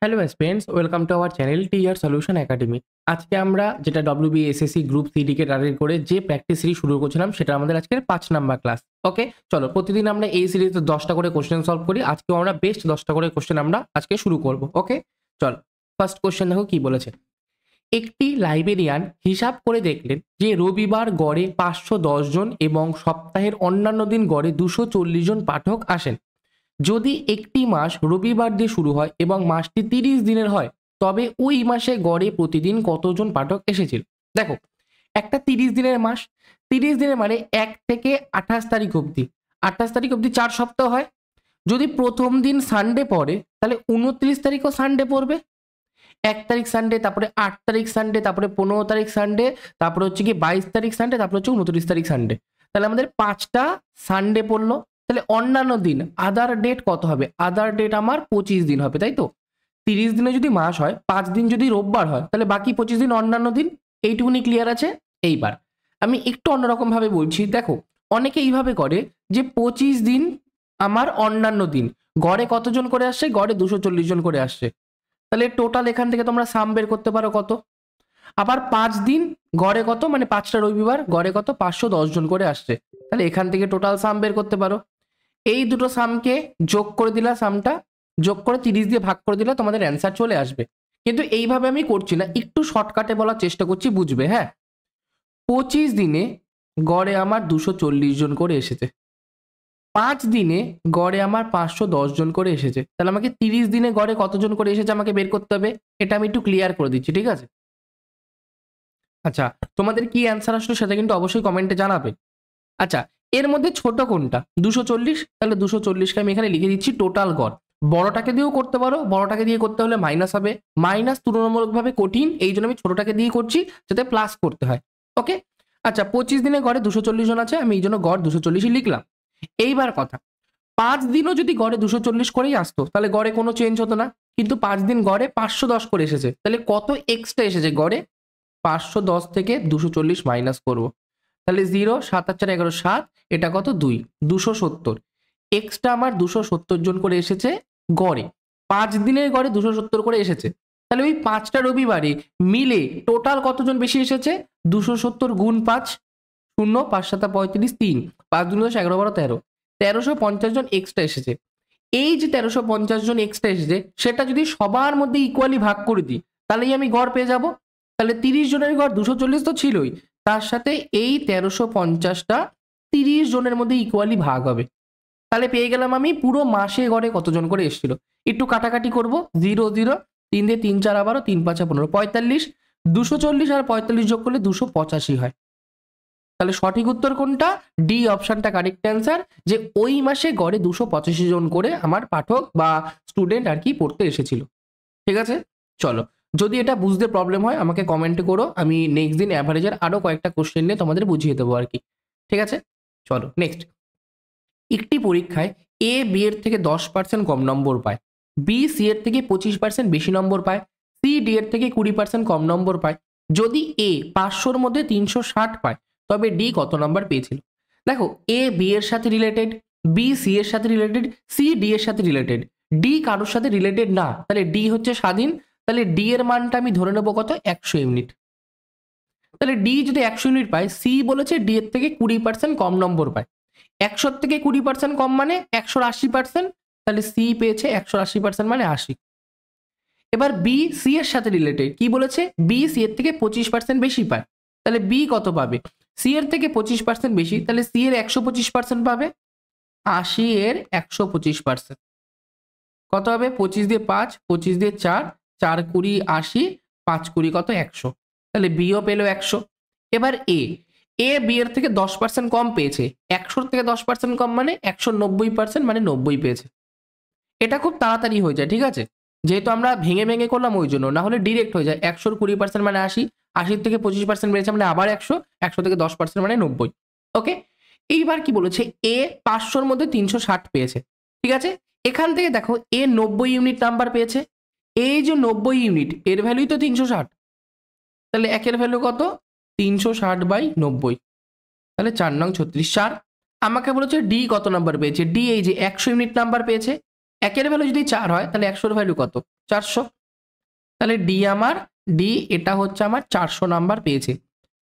Hello students, welcome to our channel TR solution academy. আজকে আমরা যেটা ডব্লিউবিএসএসসি গ্রুপ সিডিকে টার্গেট করে যে প্র্যাকটিস সিরিজ শুরু করছিলাম সেটা আমাদের আজকের 5 নাম্বার ক্লাস। ওকে, চলো প্রতিদিন আমরা এই সিরিজে 10টা করে কোশ্চেন সলভ করি। আজকেও আমরা বেস্ট 10টা করে কোশ্চেন আমরা আজকে শুরু করব। ওকে, চলো ফার্স্ট কোশ্চেন দেখো কি বলেছে। একটি লাইব্রেরিয়ান হিসাব করে দেখলেন যে রবিবার গড়ে 510 জন এবং সপ্তাহের অন্যান্য দিন গড়ে 240 জন পাঠক আসেন। যদি একটি মাস রবিবার দিয়ে শুরু হয় এবং মাসটি 30 দিনের হয়, তবে ওই মাসে গড়ে প্রতিদিন কতজন পাঠক এসেছিল। দেখো, একটা 30 দিনের মাস, 30 দিনের মানে 1 থেকে 28 তারিখ অবধি, 28 তারিখ অবধি 4 সপ্তাহ হয়। যদি প্রথম দিন সানডে পড়ে তাহলে 29 তারিখও সানডে পড়বে। 1 তারিখ সানডে, তারপরে 8 তারিখ সানডে, তারপরে 15 তারিখ সানডে, তারপরে হচ্ছে কি 22 তারিখ সানডে, তারপরে হচ্ছে 29 তারিখ সানডে। তাহলে আমাদের 5টা সানডে পড়লো। তাহলে অন্যান্য দিন আদার ডেট কত হবে? আদার ডেট আমার 25 দিন হবে, তাই তো? 30 দিনে যদি মাস হয়, 5 দিন যদি রোববার হয়, তাহলে বাকি 25 দিন অন্যান্য দিন। এইটুকুনি ক্লিয়ার আছে? এইবার আমি একটু অন্যরকম ভাবে বলছি। দেখো, অনেকে এইভাবে করে যে 25 দিন আমার অন্যান্য দিন, গড়ে কতজন করে আসছে? গড়ে 240 জন করে আসছে। তাহলে টোটাল এখান থেকে তোমরা সাম বের করতে পারো কত। আবার 5 দিন গড়ে কত, মানে 5টা রবিবার গড়ে কত? 510 জন করে আসছে। তাহলে এখান থেকে টোটাল সাম বের করতে পারো। এই দুটো সামকে যোগ করে দিলা, সামটা যোগ করে 30 দিয়ে ভাগ করে দিলে তোমাদের অ্যান্সার চলে আসবে। কিন্তু এইভাবে আমি করছি না, একটু শর্টকাটে বলার চেষ্টা করছি, বুঝবে? হ্যাঁ, 25 দিনে গড়ে আমার 240 জন করে এসেছে, 5 দিনে গড়ে আমার 510 জন করে এসেছে। তাহলে আমাকে 30 দিনে গড়ে কতজন করে এসেছে আমাকে বের করতে হবে। এটা আমি একটু ক্লিয়ার করে দিচ্ছি, ঠিক আছে? আচ্ছা, তোমাদের কি অ্যান্সার আসলো সেটা কিন্তু অবশ্যই কমেন্টে জানাবে। আচ্ছা, এর মধ্যে ছোট কোনটা? 240। তাহলে 240কে আমি এখানে লিখে দিচ্ছি টোটাল গড়। বড়টাকে দিয়েও করতে পারো, বড়টাকে দিয়ে করতে হলে মাইনাস হবে, মাইনাস তুলনামূলকভাবে কঠিন, এই জন্য আমি ছোটটাকে দিয়ে করছি যাতে প্লাস করতে হয়। ওকে, আচ্ছা 25 দিনে গড়ে 240 জন আছে, আমি এই জন্য গড় 240ই লিখলাম। এইবার কথা, 5 দিনও যদি গড়ে 240 করেই আসতো তাহলে গড়ে কোনো চেঞ্জ হতো না, কিন্তু 5 দিন গড়ে 510 করে এসেছে। তাহলে কত এক্সট্রা এসেছে গড়ে? 510 থেকে 240 মাইনাস করবো, তাহলে 0, 7 আর 4 11, 7, এটা কত? 2, 270। এক্সট্রা আমার 270 জন করে এসেছে গড়ে, 5 দিনের গড়ে 270 করে এসেছে। তাহলে ওই 5টা রবিবারে মিলে টোটাল কতজন বেশি এসেছে? 270 গুণ 5, 0, 5 7 35, 3, 5 2 10, 11 12 13, 1350 জন এক্সট্রা এসেছে। এই যে 1350 জন এক্সট্রা এসেছে, সেটা যদি সবার মধ্যে ইকুয়ালি ভাগ করে দিই তাহলেই আমি গড় পেয়ে যাব। তাহলে 30 জনের গড় 240 তো ছিলই, তার সাথে এই 1350টা 30 জনের মধ্যে ইকুয়ালি ভাগ হবে। তাহলে পেয়ে গেলাম আমি পুরো মাসে গড়ে কতজন করে এসেছিল। একটু কাটাকাটি করব, 0 0, 3 দিয়ে 3 4 12, 3 5 15, 45, 240 আর 45 যোগ করলে 285 হয়। তাহলে সঠিক উত্তর কোনটা? ডি অপশনটা কারেক্ট অ্যান্সার, যে ওই মাসে গড়ে 285 জন করে আমার পাঠক বা স্টুডেন্ট আর কি পড়তে এসেছিল। ঠিক আছে, চলো, যদি এটা বুঝতে প্রবলেম হয় আমাকে কমেন্ট করো, আমি নেক্সট দিন অ্যাভারেজের আরো কয়েকটা কোশ্চেন নিয়ে তোমাদের বুঝিয়ে দেবো আর কি। ঠিক আছে, চলো নেক্সট। একটি পরীক্ষায় এ বি এর থেকে 10% কম নম্বর পায়, বি সি এর থেকে 25% বেশি নম্বর পায়, সি ডি এর থেকে 20% কম নম্বর পায়। যদি এ 500-র মধ্যে 360 পায়, তবে ডি কত নম্বর পেয়েছিল? দেখো, এ বি এর সাথে রিলেটেড, বি সি এর সাথে রিলেটেড, সি ডি এর সাথে রিলেটেড, ডি কারোর সাথে রিলেটেড না, তাহলে ডি হচ্ছে স্বাধীন। তাহলে ডি এর মানটা আমি ধরে নেবো কত? 100 ইউনিট। তাহলে ডি যদি 100 ইউনিট পায়, সি বলেছে ডি এর থেকে 20% কম নম্বর পায়, 100 থেকে 20% কম মানে 180%, তাহলে সি পেয়েছে 180% মানে 80। এবার বি সি এর সাথে রিলেটেড, কি বলেছে? বি সি এর থেকে 25% বেশি পায়, তাহলে বি কত পাবে? সি এর থেকে 25% বেশি, তাহলে সি এর 125% পাবে, 80 এর 125% কত হবে? 25 দিয়ে 5, 25 দিয়ে 4, 4 20 80, 5 20 কত? 100। তাহলে বিও পেলো 100। এবার এ, এ বি এর থেকে 10% কম পেয়েছে, 100 থেকে 10% কম মানে 190%, মানে 90 পেয়েছে। এটা খুব তাড়াতাড়ি হয়ে যায়, ঠিক আছে? যেহেতু আমরা ভেঙে ভেঙে করলাম ওই জন্য, না হলে ডিরেক্ট হয়ে যায়। 100-র 20% মানে 80, 80 থেকে 25% বেড়েছে মানে আবার 100, 100 থেকে 10% মানে 90। ওকে, এইবার কি বলেছে? এ 500-র মধ্যে 360 পেয়েছে, ঠিক আছে? এখান থেকে দেখো, এ 90 ইউনিট নাম্বার পেয়েছে, এই যে 90 ইউনিট এর ভ্যালুই তো 360, তাহলে একের ভ্যালু কত? 360/90, তাহলে 4 নং 36, 4। আমাকে বলেছে ডি কত নাম্বার পেয়েছে, ডি এই যে 100 ইউনিট নাম্বার পেয়েছে, একের ভ্যালু যদি 4 হয় তাহলে 100-র ভ্যালু কত? 400। তাহলে ডি আমার ডি এটা হচ্ছে আমার 400 নাম্বার পেয়েছে।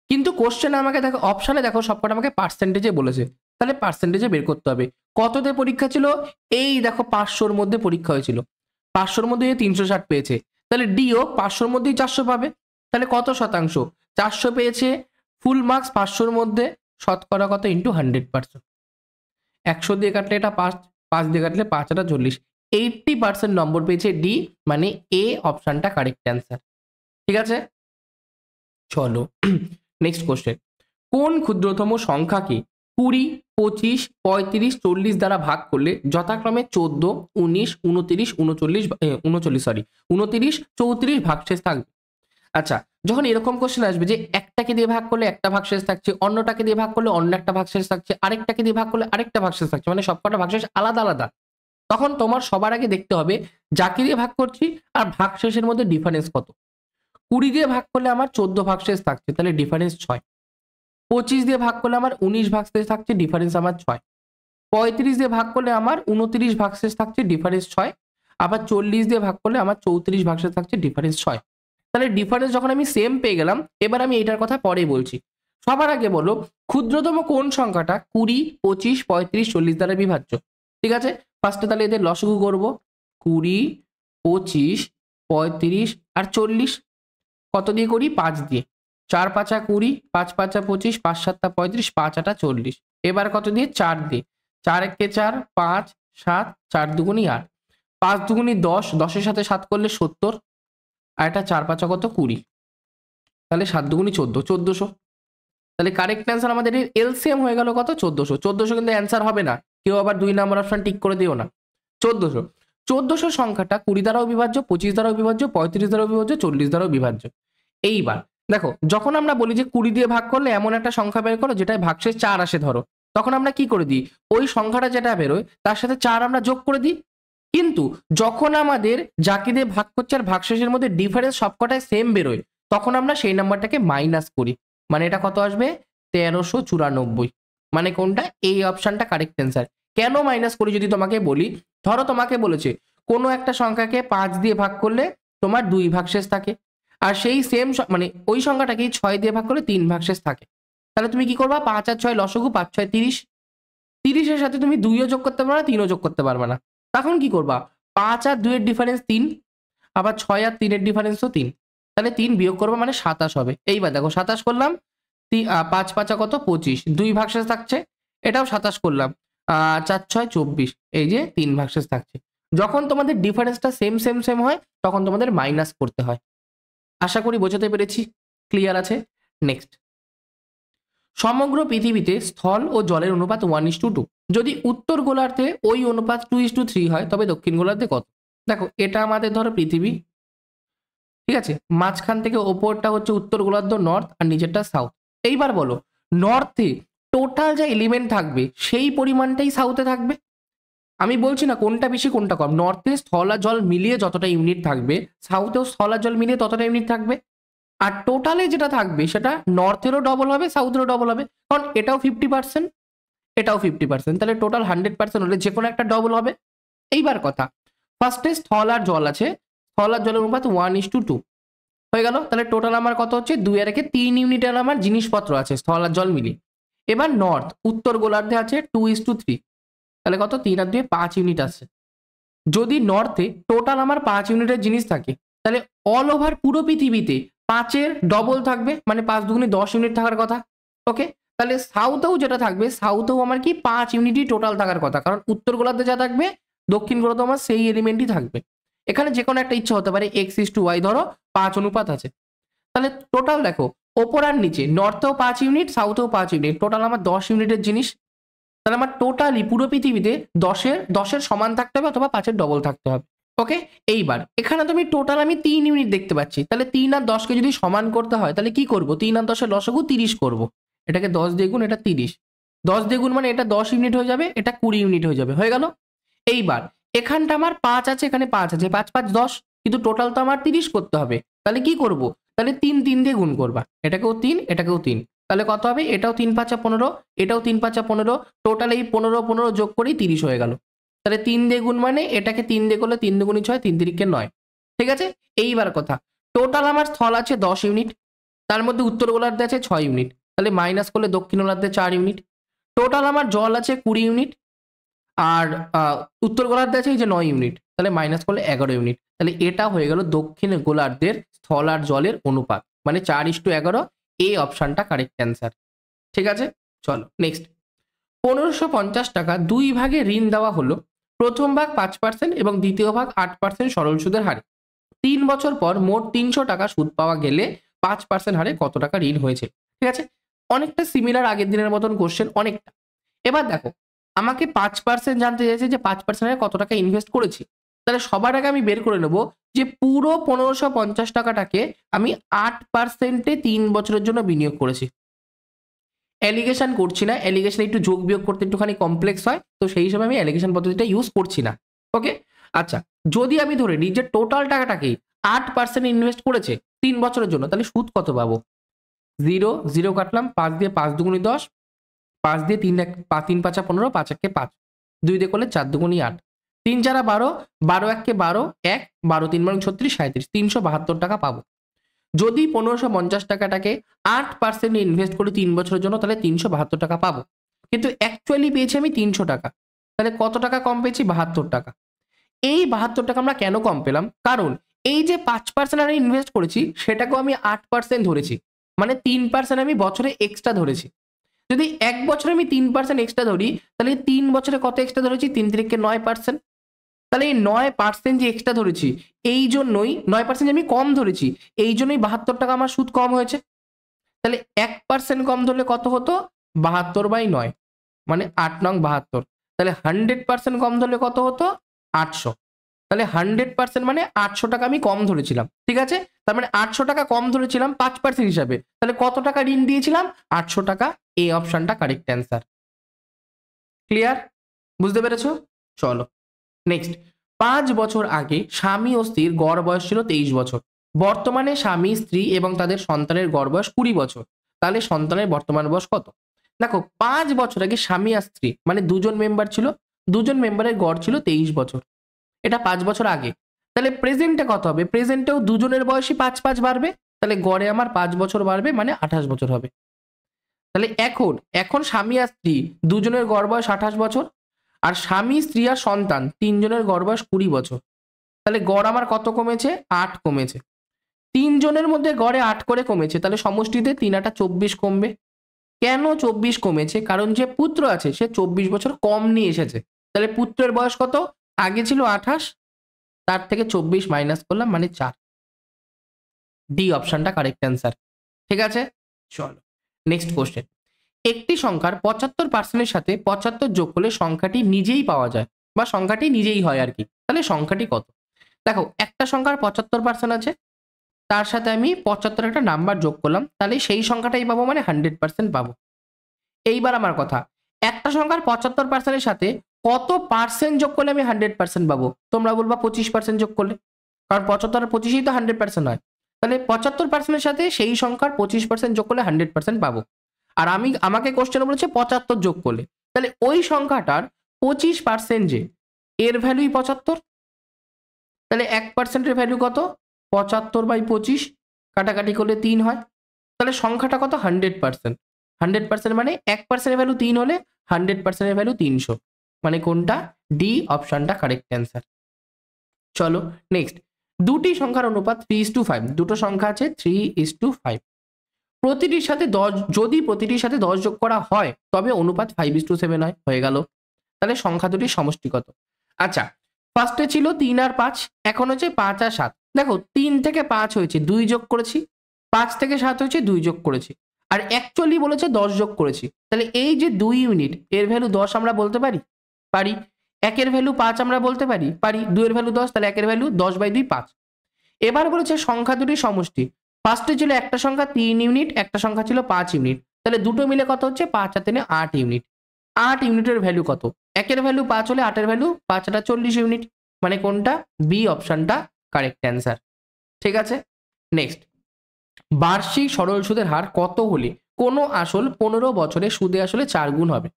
কিন্তু কোশ্চেন আমাকে দেখো, অপশানে দেখো সবকটা আমাকে পার্সেন্টেজে বলেছে, তাহলে পার্সেন্টেজে বের করতে হবে। কততে পরীক্ষা ছিল? এই দেখো 500-র মধ্যে পরীক্ষা হয়েছিল, 500-র মধ্যে 360 পেয়েছে, তাহলে ডিও 500-র মধ্যেই 400 পাবে। তাহলে কত শতাংশ? 400 পেয়েছে, ফুল মার্কস 500-র মধ্যে, শতকরা কত ইন্টু 100%। 100 দিয়ে কাটলে এটা 5, 5 দিয়ে কাটলে 5 এটা 40, 80% নম্বর পেয়েছে ডি, মানে এ অপশানটা কারেক্ট অ্যান্সার। ঠিক আছে, চলো নেক্সট কোশ্চেন। কোন ক্ষুদ্রতম সংখ্যাকে 20, 25, 35, 40 দ্বারা ভাগ করলে যথাক্রমে 14, 19, 29, 29, 34 ভাগশেষ থাকবে? আচ্ছা, যখন এরকম কোশ্চেন আসবে যে একটাকে দিয়ে ভাগ করলে একটা ভাগশেষ থাকছে, অন্যটাকে দিয়ে ভাগ করলে অন্য একটা ভাগশেষ থাকছে, আরেকটাকে দিয়ে ভাগ করলে আরেকটা ভাগশেষ থাকছে, মানে সবকটা ভাগশেষ আলাদা আলাদা, তখন তোমার সবার আগে দেখতে হবে যাকে দিয়ে ভাগ করছি আর ভাগশেষের মধ্যে ডিফারেন্স কত। 20 দিয়ে ভাগ করলে আমার 14 ভাগশেষ থাকছে, তাহলে ডিফারেন্স 6। 25 দিয়ে ভাগ করলে আমার 19 ভাগশেষ থাকছে, ডিফারেন্স আমার 6। 35 দিয়ে ভাগ করলে আমার 29 ভাগশেষ থাকছে, ডিফারেন্স 6। আবার 40 দিয়ে ভাগ করলে আমার 34 ভাগশেষ থাকছে, ডিফারেন্স 6। তাহলে ডিফারেন্স যখন আমি সেম পেয়ে গেলাম, এবার আমি এটার কথা পরে বলছি। সবার আগে বলো ক্ষুদ্রতম কোন সংখ্যাটা 20, 25, 35, 40 দ্বারা বিভাজ্য। ঠিক আছে, ফার্স্টে তাহলে এদের লসগু করবো। 20, 25, 35 আর 40 কত দিয়ে করি? 5 দিয়ে। 4 5 20, 5 5 25, 5 7 35, 5 8 40। এবার কত দিয়ে? 4 দিয়ে। 4 1 4, 5 7, 4 2 8, 5 2 10, 10-এর সাথে 7 করলে 70, আর এটা 4 5 কত? 20, তাহলে 7 2 14, 1400। তাহলে কারেক্ট অ্যান্সার আমাদের এলসিএম হয়ে গেল কত? 1400। 1400 কিন্তু অ্যান্সার হবে না, কেউ আবার 2 নম্বর অপশন টিক করে দিও না। 1400, 1400 সংখ্যাটা 20 দ্বারাও বিভাজ্য, 25 দ্বারাও বিভাজ্য, 35 দ্বারাও বিভাজ্য, 40 দ্বারাও বিভাজ্য। এইবার দেখো, যখন আমরা বলি যে 20 দিয়ে ভাগ করলে এমন একটা সংখ্যা বের করো যেটায় ভাগশেষ 4 আসে ধরো, তখন আমরা কি করে দিই? ওই সংখ্যাটা যেটা বেরোয় তার সাথে 4 আমরা যোগ করে দিই। কিন্তু যখন আমাদের যাকে দিয়ে ভাগ করছে আর ভাগশেষের মধ্যে ডিফারেন্স সবকটাই সেম বেরোয়, তখন আমরা সেই নাম্বারটাকে মাইনাস করি, মানে এটা কত আসবে? 1394। মানে কোনটা? এই অপশনটা কারেক্ট অ্যান্সার। কেন মাইনাস করি যদি তোমাকে বলি, ধরো তোমাকে বলেছে কোনো একটা সংখ্যাকে 5 দিয়ে ভাগ করলে তোমার 2 ভাগশেষ থাকে, আর সেই সেম মানে ওই সংখ্যাটাকে 6 দিয়ে ভাগ করলে 3 ভাগশেষ থাকে, তাহলে তুমি কি করবা? 5 আর 6 লসগু, 5 6 30, 30-এর সাথে তুমি 2ও যোগ করতে পারবে না, 3ও যোগ করতে পারবে না, তখন কি করবা? 5 আর 2 এর ডিফারেন্স 3, আবার 6 আর 3 এর ডিফারেন্সও 3, তাহলে 3 বিয়োগ করবা মানে 27 হবে। এইবার দেখো 27 করলাম, 5 5 কত? 25, 2 ভাগশেষ থাকছে, এটাও 27 করলাম, 4 6 24, এই যে 3 ভাগশেষ থাকছে। যখন তোমাদের ডিফারেন্সটা সেম সেম সেম হয় তখন তোমাদের মাইনাস করতে হয়। আশা করি বোঝাতে পেরেছি, ক্লিয়ার আছে। নেক্সট, সমগ্র পৃথিবীতে স্থল ও জলের অনুপাত 1:2, যদি উত্তর গোলার্ধে ওই অনুপাত 2:3 হয় তবে দক্ষিণ গোলার্ধে কত? দেখো এটা আমাদের ধরো পৃথিবী, ঠিক আছে, মাঝখান থেকে ওপরটা হচ্ছে উত্তর গোলার্ধ নর্থ আর নিচেরটা সাউথ। এইবার বলো নর্থে টোটাল যা এলিমেন্ট থাকবে সেই পরিমাণটাই সাউথে থাকবে। আমি বলছি না কোনটা বেশি কোনটা কম, নর্থে স্থল আর জল মিলিয়ে যতটা ইউনিট থাকবে সাউথেও স্থল আর জল মিলিয়ে ততটা ইউনিট থাকবে, আর টোটালে যেটা থাকবে সেটা নর্থেরও ডবল হবে, সাউথেরও ডবল হবে, কারণ এটাও 50%, এটাও 50%, তাহলে টোটাল 100% হলে যে কোনো একটা ডবল হবে। এইবার কথা, ফার্স্টে স্থল আর জল আছে, স্থল আর জলের অনুপাত 1:2 হয়ে গেল, তাহলে টোটাল আমার কত হচ্ছে? 2 আর 1 3 ইউনিটের আমার জিনিসপত্র আছে স্থল আর জল মিলিয়ে। এবার নর্থ উত্তর গোলার্ধে আছে 2:3, তাহলে কত? 3 আর 2 5 ইউনিট আছে। যদি নর্থে টোটাল আমার 5 ইউনিটের জিনিস থাকে, তাহলে অল ওভার পুরো পৃথিবীতে 5-এর ডবল থাকবে, মানে 5 2 10 ইউনিট থাকার কথা। ওকে, তাহলে সাউথেও যেটা থাকবে, সাউথেও আমার কি 5 ইউনিটই টোটাল থাকার কথা, কারণ উত্তর গোলার্ধে যা থাকবে দক্ষিণ গোলার্ধে আমার সেই এলিমেন্টই থাকবে। এখানে যে কোনো একটা ইচ্ছা হতে পারে, x:y ধরো 5 অনুপাত আছে, তাহলে টোটাল দেখো ওপর আর নিচে নর্থেও 5 ইউনিট, সাউথেও 5 ইউনিট, টোটাল আমার 10 ইউনিটের জিনিস। তাহলে আমার টোটালি পুরো পৃথিবীতে 10-এর সমান থাকতে হবে অথবা 5-এর ডবল থাকতে হবে। ওকে, এইবার এখানে তুমি টোটাল আমি 3 ইউনিট দেখতে পাচ্ছি, তাহলে 3 আর 10কে যদি সমান করতে হয় তাহলে কি করব? 3 আর 10-এর লসাগু 30 করব, এটাকে 10 দিয়ে গুণ, এটা 30, 10 দিয়ে গুণ মানে এটা 10 ইউনিট হয়ে যাবে, এটা 20 ইউনিট হয়ে যাবে, হয়ে গেল। এইবার এখানটা আমার 5 আছে, এখানে 5 আছে, 5 5 10, কিন্তু টোটাল তো আমার 30 করতে হবে, তাহলে কি করব? তাহলে 3 3 দিয়ে গুণ করবা, এটাকেও 3 এটাকেও 3, তাহলে কত হবে? এটাও 3 5 15, এটাও 3 5 15, টোটাল এই 15 15 যোগ করেই 30 হয়ে গেল। তাহলে 3 দিয়ে গুণ মানে এটাকে 3 দিয়ে করলে 3 দুগুণে 6, 3 তিরিকে 9, ঠিক আছে, এইবার কথা, টোটাল আমার স্থল আছে 10 ইউনিট, তার মধ্যে উত্তর গোলার্ধে আছে 6 ইউনিট, তাহলে মাইনাস করলে দক্ষিণ গোলার্ধে 4 ইউনিট। টোটাল আমার জল আছে 20 ইউনিট, আর উত্তর গোলার্ধে আছে এই যে 9 ইউনিট, তাহলে মাইনাস করলে 11 ইউনিট। তাহলে এটা হয়ে গেল দক্ষিণ গোলার্ধের স্থল আর জলের অনুপাত, মানে 4:11। এই অপশনটা কারেক্ট অ্যান্সার। ঠিক আছে, চলো নেক্সট। 1550 টাকা 2 ভাগে ঋণ দেওয়া হলো, প্রথম ভাগ 5% এবং দ্বিতীয় ভাগ 8% সরল সুদের হারে। 3 বছর পর মোট 300 টাকা সুদ পাওয়া গেলে 5% হারে কত টাকা ঋণ হয়েছে। ঠিক আছে, অনেকটা সিমিলার আগের দিনের মতন কোশ্চেন, অনেকটা। এবার দেখো, আমাকে 5% জানতে চাইছে যে 5% হারে কত টাকা ইনভেস্ট করেছি। তাহলে সবার আগে আমি বের করে নেব যে পুরো 1550 টাকাটাকে আমি 8%-এ 3 বছরের জন্য বিনিয়োগ করেছি। অ্যালিগেশন করছি না, অ্যালিগেশন একটু যোগ বিয়োগ করতে একটুখানি কমপ্লেক্স হয়, তো সেই হিসাবে আমি অ্যালিগেশন পদ্ধতিটা ইউজ করছি না। ওকে, আচ্ছা, যদি আমি ধরে নিই যে টোটাল টাকাটাকেই 8% ইনভেস্ট করেছে 3 বছরের জন্য, তাহলে সুদ কত পাবো? 0 0 কাটলাম, 5 দিয়ে 5 দুগুণি 10, 5 দিয়ে 3 3 5 15, 5 1 5, 2 দিয়ে করলে 4 দুগুণি 8, 3 4 12, 12 1 12, 1 12 3 36, 37, 372 টাকা পাবো। যদি 1550 টাকাটাকে 8% ইনভেস্ট করি 3 বছরের জন্য, তাহলে 372 টাকা পাবো। কিন্তু অ্যাকচুয়ালি পেয়েছি আমি 300 টাকা, তাহলে কত টাকা কম পেয়েছি? 72 টাকা। এই 72 টাকা আমরা কেন কম পেলাম? কারণ এই যে 5% আমি ইনভেস্ট করেছি সেটাকেও আমি 8% ধরেছি, মানে 3% আমি বছরে এক্সট্রা ধরেছি। যদি এক বছরে আমি 3% এক্সট্রা ধরি, তাহলে 3 বছরে কত এক্সট্রা ধরেছি? 3 3 9%। তাহলে এই 9% যে এক্সট্রা ধরেছি, এই জন্যই 9% আমি কম ধরেছি, এই জন্যই 72 টাকা আমার সুদ কম হয়েছে। তাহলে 1% কম ধরলে কত হতো? 72/9, মানে 8 নং 72। তাহলে 100% কম ধরলে কত হতো? 800। তাহলে 100% মানে 800 টাকা আমি কম ধরেছিলাম। ঠিক আছে, তার মানে 800 টাকা কম ধরেছিলাম 5% হিসাবে, তাহলে কত টাকা ঋণ দিয়েছিলাম? 800 টাকা। এই অপশনটা কারেক্ট অ্যান্সার। ক্লিয়ার? বুঝতে পেরেছো? চলো নেক্সট। 5 বছর আগে স্বামী ও স্ত্রীর গড় বয়স ছিল 23 বছর। বর্তমানে স্বামী, স্ত্রী এবং তাদের সন্তানের গড় বয়স 20 বছর। তাহলে সন্তানের বর্তমান বয়স কত? দেখো, 5 বছর আগে স্বামী আর স্ত্রী মানে দুজন মেম্বার ছিল, দুজন মেম্বারের গড় ছিল 23 বছর। এটা 5 বছর আগে। তাহলে প্রেজেন্টে কত হবে? প্রেজেন্টেও দুজনের বয়সই 5 5 বাড়বে, তাহলে গড়ে আমার 5 বছর বাড়বে, মানে 28 বছর হবে। তাহলে এখন এখন স্বামী আর স্ত্রী দুজনের গড় বয়স 28 বছর, আর স্বামী, স্ত্রী আর সন্তান তিনজনের গড় বয়স 20 বছর। তাহলে গড় আমার কত কমেছে? 8 কমেছে। তিনজনের মধ্যে গড়ে 8 করে কমেছে, তাহলে সমষ্টিতে 3 8 24 কমবে। কেন 24 কমেছে? কারণ যে পুত্র আছে সে 24 বছর কম নিয়ে এসেছে। তাহলে পুত্রের বয়স কত? আগে ছিল 28, তার থেকে 24 মাইনাস করলাম, মানে 4। ডি অপশনটা কারেক্ট অ্যান্সার। ঠিক আছে, চলো নেক্সট কোশ্চেন। একটি সংখ্যার 75% সাথে 75 যোগ করলে সংখ্যাটি নিজেই পাওয়া যায়, বা সংখ্যাটি নিজেই হয় আর কি। তাহলে সংখ্যাটি কত? দেখো, একটা সংখ্যার 75% আছে, তার সাথে আমি 75 একটা নাম্বার যোগ করলাম, তাহলে সেই সংখ্যাটাই পাবো, মানে 100% পাবো। এইবার আমার কথা, একটা সংখ্যার 75%-এর সাথে কত পার্সেন্ট যোগ করলে আমি 100% পাবো? তোমরা বলবা 25% যোগ করলে, কারণ 75 আর 25ই তো 100% হয়। তাহলে 75%-এর সাথে সেই সংখ্যার 25% যোগ করলে 100% পাবো। আর আমাকে কোশ্চেন বলেছে 75 যোগ করলে, তাহলে ওই সংখ্যাটার 25% যে, এর ভ্যালুই 75। তাহলে 1%-এর ভ্যালু কত? 75/25, কাটাকাটি করলে 3 হয়। তাহলে সংখ্যাটা কত? 100%। 100% মানে 1%-এর ভ্যালু 3 হলে 100%-এর ভ্যালু 300, মানে কোনটা? ডি অপশনটা কারেক্ট অ্যান্সার। চলো নেক্সট। দুটি সংখ্যার অনুপাত 3:5, দুটো সংখ্যা আছে 3:5। প্রতিটির সাথে 10, যদি প্রতিটির সাথে 10 যোগ করা হয় তবে অনুপাত 5:7 হয়। হয়ে গেল। তাহলে সংখ্যা দুটির সমষ্টি কত? আচ্ছা, ফার্স্টে ছিল 3 আর 5, এখন হচ্ছে 5 আর 7। দেখো, 3 থেকে 5 হয়েছে, 2 যোগ করেছি, 5 থেকে 7 হয়েছে, 2 যোগ করেছি, আর অ্যাকচুয়ালি বলেছে 10 যোগ করেছি। তাহলে এই যে 2 ইউনিট, এর ভ্যালু 10 আমরা বলতে পারি? পারি। 1 এর ভ্যালু 5 আমরা বলতে পারি? পারি। 2 এর ভ্যালু 10, তাহলে 1 এর ভ্যালু 10/2 5। এবার বলেছে সংখ্যা দুটির সমষ্টি। ফার্স্টে ছিল একটা সংখ্যা 3 ইউনিট, একটা সংখ্যা ছিল 5 ইউনিট, তাহলে দুটো মিলে কত হচ্ছে? 5 আর 3 8 ইউনিট। 8 ইউনিটের ভ্যালু কত? 1 এর ভ্যালু 5 হলে 8 এর ভ্যালু 5 আর 40 ইউনিট, মানে কোনটা? বি অপশনটা কারেক্ট অ্যান্সার। ঠিক আছে, নেক্সট। বার্ষিক সরল সুদের হার কত হলে কোনো আসল 15 বছরে সুদে আসলে 4 গুণ হবে?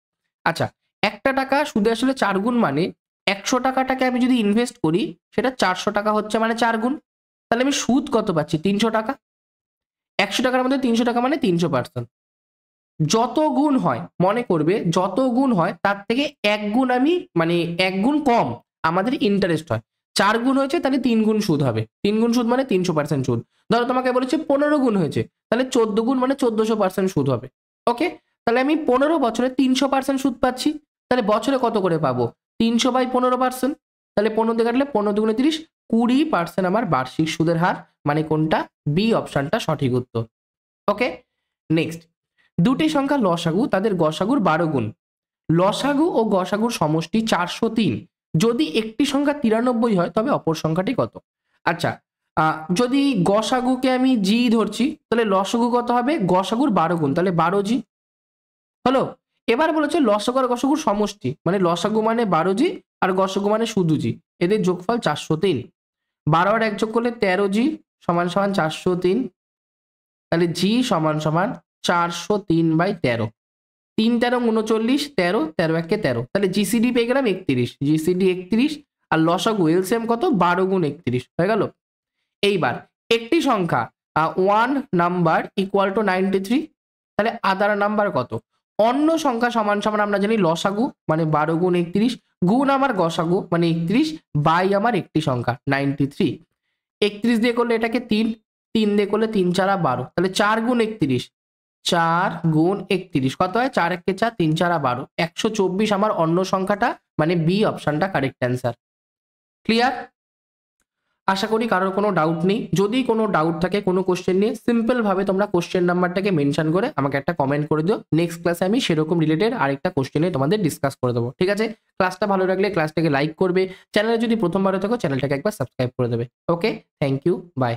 আচ্ছা, একটা টাকা সুদে আসলে 4 গুণ মানে 100 টাকাটাকে আমি যদি ইনভেস্ট করি সেটা 400 টাকা হচ্ছে, মানে 4 গুণ। তাহলে আমি সুদ কত পাচ্ছি? 300 টাকা। 100 টাকার মধ্যে 300 টাকা মানে 300%। যত গুণ হয়, মনে করবে যত গুণ হয় তার থেকে 1 গুণ আমি মানে 1 গুণ কম আমাদের ইন্টারেস্ট হয়। 4 গুণ হয়েছে তাহলে 3 গুণ সুদ হবে। 3 গুণ সুদ মানে 300% সুদ। ধরো তোমাকে বলেছে 15 গুণ হয়েছে, তাহলে 14 গুণ মানে 1400% সুদ হবে। ওকে? তাহলে আমি 15 বছরে 300% সুদ পাচ্ছি। তাহলে বছরে কত করে পাবো? 300/15%। তাহলে 15 দিয়ে কাটলে 15 দুগুণে 30, 20% আমার বার্ষিক সুদের হার। মানে কোনটা? বি অপশনটা সঠিক উত্তর। ওকে? নেক্সট, দুটি সংখ্যা লসাগু, তাদের গসাগুর 12 গুণ। লসাগু ও গসাগুর সমষ্টি 403। যদি একটি সংখ্যা 93 হয় তবে অপর সংখ্যাটি কত? আচ্ছা, যদি গসাগুকে আমি জি ধরছি তাহলে লসাগু কত হবে? গসাগুর 12 গুণ, তাহলে 12G হলো। এবার বলেছে লসাগু আর গসাগুর সমষ্টি, মানে লসাগু মানে 12G আর গসাগু মানে শুধু জি, এদের যোগফল 403। 12 আর 1 যোগ করলে 13G সমান সমান 403। তাহলে জি সমান সমান 403/13। 3 13 39, 13 13 একে 13, তাহলে জিসিডি পেয়ে গেলাম 31। জিসিডি 31 আর লসাগু এলসিএম কত? 12 গুণ 31 হয়ে গেল। এইবার একটি সংখ্যা 1 নাম্বার ইকুয়াল টু 93, তাহলে আদার নাম্বার কত? অন্য সংখ্যা সমান সমান আমরা জানি লসাগু মানে 12 গুণ 31 গুণ আমার গসাগু মানে 31 বাই আমার একটি সংখ্যা 93। 31 দিয়ে করলে এটাকে 3, 3 দিয়ে করলে 3 4 12, তাহলে 4 গুণ 31, 4 গুণ 31 কত হয়? 4 একে 4, 3 4 12, 124 আমার অন্য সংখ্যাটা, মানে বি অপশনটা কারেক্ট অ্যান্সার। ক্লিয়ার? আশা করি কারোর কোনো ডাউট নেই। যদি কোনো ডাউট থাকে কোনো কোশ্চেন নিয়ে, সিম্পল ভাবে তোমরা কোশ্চেন নাম্বারটাকে মেনশন করে আমাকে একটা কমেন্ট করে দিও। নেক্সট ক্লাসে আমি সেরকম রিলেটেড আরেকটা কোশ্চেনে তোমাদের ডিসকাস করে দেবো। ঠিক আছে? ক্লাসটা ভালো লাগলে ক্লাসটাকে লাইক করবে। চ্যানেলে যদি প্রথমবার থাকো চ্যানেলটাকে একবার সাবস্ক্রাইব করে দেবে। ওকে, থ্যাংক ইউ, বাই।